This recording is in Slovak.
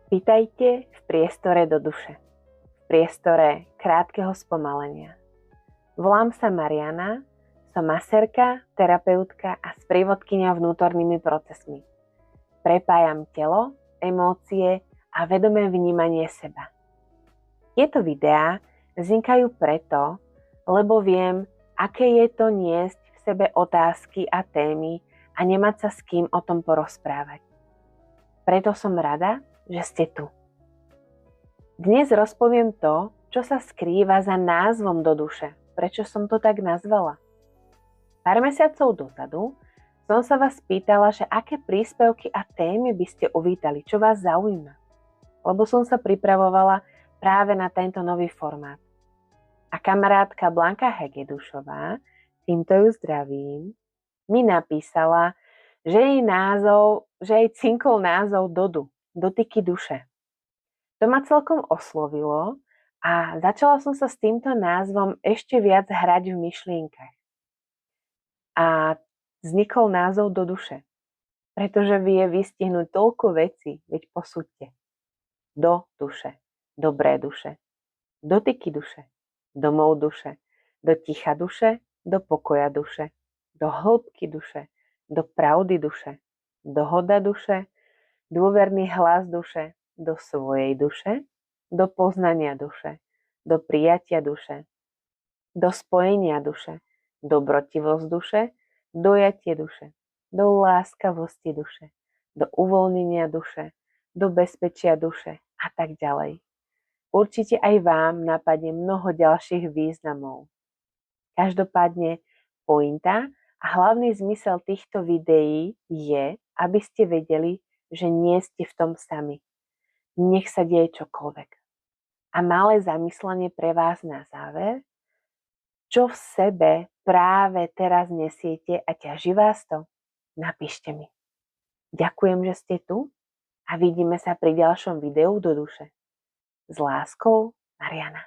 Vítajte v priestore do duše, v priestore krátkeho spomalenia. Volám sa Mariana, som masérka, terapeutka a sprievodkyňa vnútornými procesmi. Prepájam telo, emócie a vedomé vnímanie seba. Tieto videá vznikajú preto, lebo viem, aké je to niesť v sebe otázky a témy a nemať sa s kým o tom porozprávať. Preto som rada, že ste tu. Dnes rozpoviem to, čo sa skrýva za názvom do duše. Prečo som to tak nazvala? Pár mesiacov dozadu som sa vás pýtala, že aké príspevky a témy by ste uvítali, čo vás zaujíma. Lebo som sa pripravovala práve na tento nový formát. A kamarátka Blanka Hegedušová, týmto ju zdravím, mi napísala, že jej cinkol názov Dotyky duše. To ma celkom oslovilo a začala som sa s týmto názvom ešte viac hrať v myšlienkach. A vznikol názov do duše, pretože vie vystihnúť toľko vecí, veď posúďte. Do duše, dobré duše, dotyky duše, domov duše, do ticha duše, do pokoja duše, do hĺbky duše, do pravdy duše, dohoda duše, dôverný hlas duše, do svojej duše, do poznania duše, do prijatia duše, do spojenia duše, dobrotivosť duše, dojatie duše, do láskavosti duše, do uvoľnenia duše, do bezpečia duše a tak ďalej. Určite aj vám napadne mnoho ďalších významov. Každopádne pointa a hlavný zmysel týchto videí je, aby ste vedeli, že nie ste v tom sami. Nech sa deje čokoľvek. A malé zamyslenie pre vás na záver. Čo v sebe práve teraz nesiete a ťaží vás to? Napíšte mi. Ďakujem, že ste tu a vidíme sa pri ďalšom videu do duše. S láskou, Mariana.